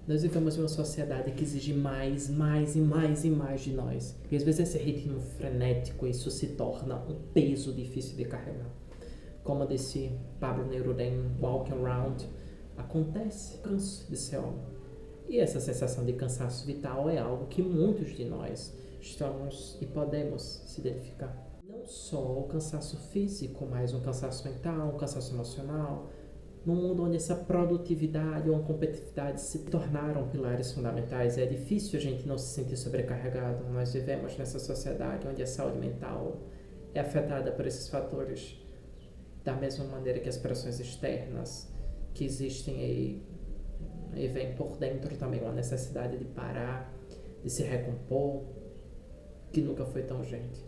Nós vivemos em uma sociedade que exige mais, mais e mais e mais de nós. E às vezes esse ritmo frenético, isso se torna um peso difícil de carregar. Como disse Pablo Neruda Walking Around, acontece, canso de ser homem. E essa sensação de cansaço vital é algo que muitos de nós estamos e podemos se identificar. Não só o cansaço físico, mas um cansaço mental, um cansaço emocional. Num mundo onde essa produtividade ou a competitividade se tornaram pilares fundamentais, é difícil a gente não se sentir sobrecarregado. Nós vivemos nessa sociedade onde a saúde mental é afetada por esses fatores da mesma maneira que as pressões externas que existem aí e vem por dentro também uma necessidade de parar, de se recompor, que nunca foi tão urgente.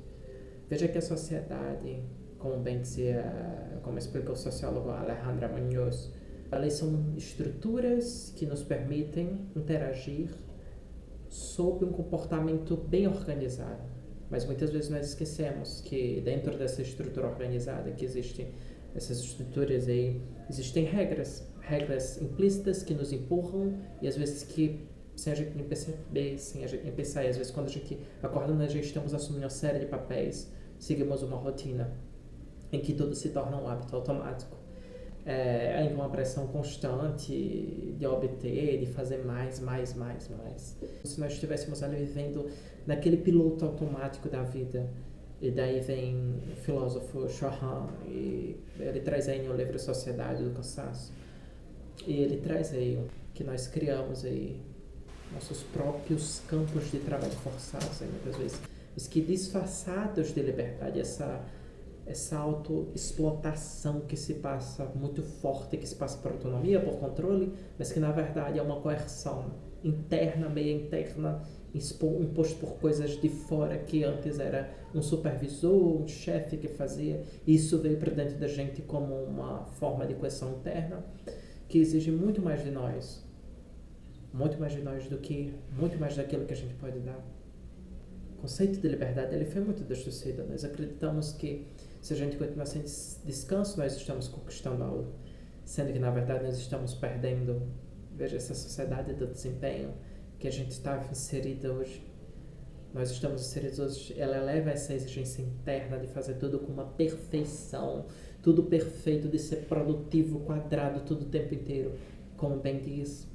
Veja que a sociedade, como bem dizia, como explica o sociólogo Alejandra Muñoz, elas são estruturas que nos permitem interagir sob um comportamento bem organizado. Mas muitas vezes nós esquecemos que dentro dessa estrutura organizada que existem essas estruturas aí, existem regras implícitas que nos empurram e às vezes que sem a gente nem perceber, sem a gente nem pensar, e às vezes quando a gente acorda a gente estamos assumindo uma série de papéis, seguimos uma rotina em que tudo se torna um hábito automático. Em uma pressão constante de obter, de fazer mais. Se nós estivéssemos ali vivendo naquele piloto automático da vida, e daí vem o filósofo Chorhan, e ele traz aí no livro Sociedade do Cansaço, e ele traz aí que nós criamos aí nossos próprios campos de trabalho forçados, aí, muitas vezes, os que disfarçados de liberdade, essa autoexplotação que se passa muito forte, que se passa por autonomia, por controle, mas que na verdade é uma coerção interna, meio interna, imposto por coisas de fora que antes era um supervisor, um chefe que fazia. Isso veio para dentro da gente como uma forma de coerção interna que exige muito mais de nós do que muito mais daquilo que a gente pode dar. O conceito de liberdade ele foi muito distorcido. Nós acreditamos que se a gente continuar sem descanso, nós estamos conquistando algo, sendo que na verdade nós estamos perdendo. Veja essa sociedade do desempenho que a gente está inserida hoje. Nós estamos inseridos hoje, ela eleva essa exigência interna de fazer tudo com uma perfeição, tudo perfeito, de ser produtivo, quadrado, tudo o tempo inteiro. Como bem diz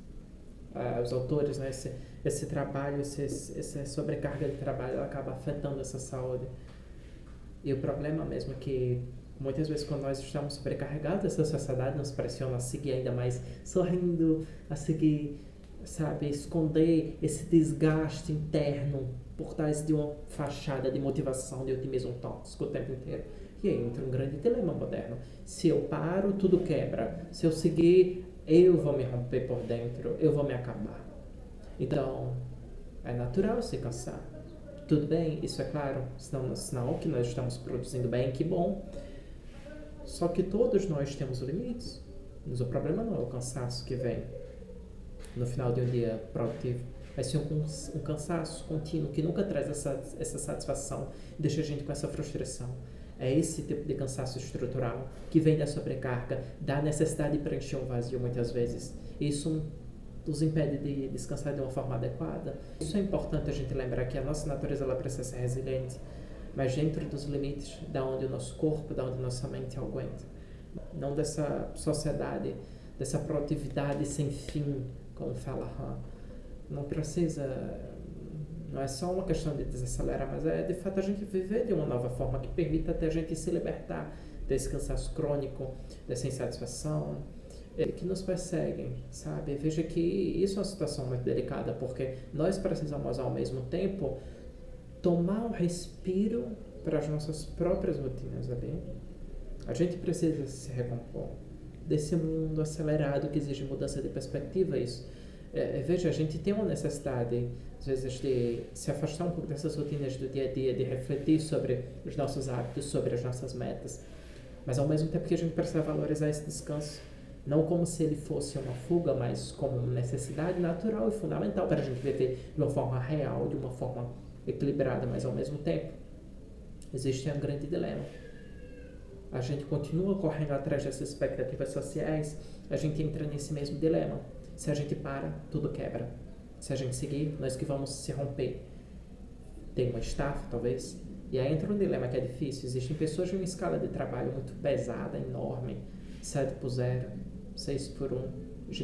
os autores, né? Esse trabalho, essa sobrecarga de trabalho, ela acaba afetando essa saúde. E o problema mesmo é que muitas vezes quando nós estamos sobrecarregados, essa sociedade nos pressiona a seguir ainda mais sorrindo, a seguir, sabe, esconder esse desgaste interno por trás de uma fachada de motivação, de otimismo tóxico o tempo inteiro. E aí entra um grande dilema moderno. Se eu paro, tudo quebra. Se eu seguir, eu vou me romper por dentro, eu vou me acabar. Então, é natural se cansar. Tudo bem, isso é claro, sinal que nós estamos produzindo bem, que bom. Só que todos nós temos limites. Mas o problema não é o cansaço que vem no final de um dia produtivo, mas sim um cansaço contínuo que nunca traz essa satisfação, deixa a gente com essa frustração. É esse tipo de cansaço estrutural que vem da sobrecarga, da necessidade de preencher um vazio muitas vezes. Isso nos impede de descansar de uma forma adequada. Isso é importante a gente lembrar que a nossa natureza ela precisa ser resiliente, mas dentro dos limites da onde o nosso corpo, da onde a nossa mente aguenta. Não dessa sociedade, dessa produtividade sem fim, como fala Han. Não precisa, não é só uma questão de desacelerar, mas é de fato a gente viver de uma nova forma que permita até a gente se libertar desse cansaço crônico, dessa insatisfação que nos perseguem, sabe? Veja que isso é uma situação muito delicada, porque nós precisamos ao mesmo tempo tomar um respiro para as nossas próprias rotinas ali. A gente precisa se recompor desse mundo acelerado que exige mudança de perspectiva. Isso. Veja, a gente tem uma necessidade, às vezes, de se afastar um pouco dessas rotinas do dia a dia, de refletir sobre os nossos hábitos, sobre as nossas metas, mas ao mesmo tempo que a gente precisa valorizar esse descanso, não como se ele fosse uma fuga, mas como uma necessidade natural e fundamental para a gente viver de uma forma real, de uma forma equilibrada, mas ao mesmo tempo existe um grande dilema. A gente continua correndo atrás dessas expectativas sociais, a gente entra nesse mesmo dilema. Se a gente para, tudo quebra. Se a gente seguir, nós que vamos se romper. Tem uma estafa, talvez. E aí entra um dilema que é difícil. Existem pessoas de uma escala de trabalho muito pesada, enorme, 7 por 0, 6 por 1,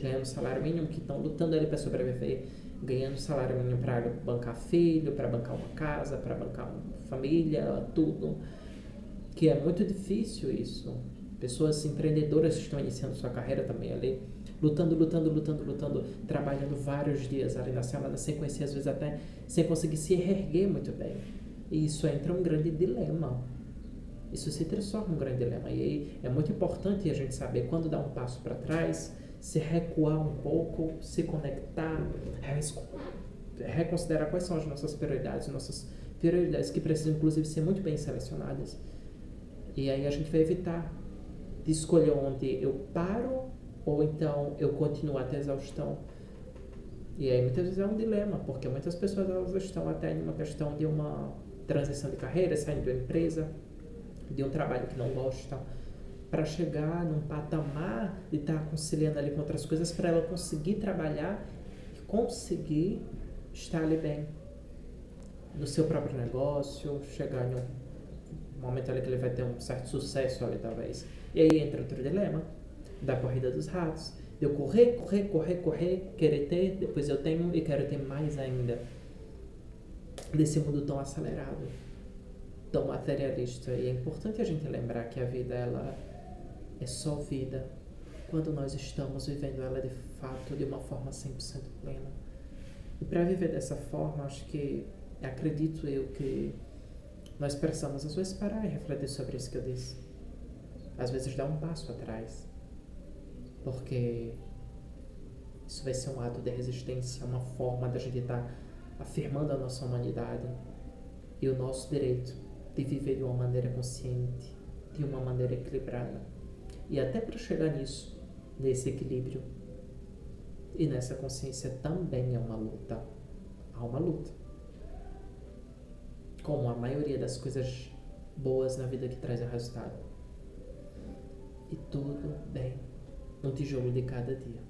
ganhando salário mínimo, que estão lutando ali para sobreviver, ganhando salário mínimo para bancar filho, para bancar uma casa, para bancar uma família, tudo. Que é muito difícil isso. Pessoas empreendedoras que estão iniciando sua carreira também ali, lutando, trabalhando vários dias ali na semana, sem conhecer, às vezes até sem conseguir se reerguer muito bem. E isso entra um grande dilema. Isso se transforma um grande dilema. E aí é muito importante a gente saber quando dar um passo para trás, se recuar um pouco, se conectar, reconsiderar quais são as nossas prioridades que precisam inclusive ser muito bem selecionadas. E aí a gente vai evitar de escolher onde eu paro ou então eu continuo até a exaustão. E aí muitas vezes é um dilema, porque muitas pessoas elas estão até em uma questão de uma transição de carreira, saindo de uma empresa, de um trabalho que não gostam, para chegar num patamar de estar conciliando ali com outras coisas, para ela conseguir trabalhar e conseguir estar ali bem no seu próprio negócio, chegar em um momento ali que ele vai ter um certo sucesso ali talvez. E aí entra outro dilema da corrida dos ratos, de eu correr, querer ter, depois eu tenho e quero ter mais ainda, desse mundo tão acelerado, tão materialista. E é importante a gente lembrar que a vida ela é só vida quando nós estamos vivendo ela de fato de uma forma 100% plena. E para viver dessa forma, acredito eu que nós precisamos às vezes parar e refletir sobre isso que eu disse. Às vezes dar um passo atrás, porque isso vai ser um ato de resistência, uma forma da gente estar afirmando a nossa humanidade e o nosso direito de viver de uma maneira consciente, de uma maneira equilibrada. E até para chegar nisso, nesse equilíbrio e nessa consciência também é uma luta. Há uma luta. Como a maioria das coisas boas na vida que traz resultado. E tudo bem, um tijolo de cada dia.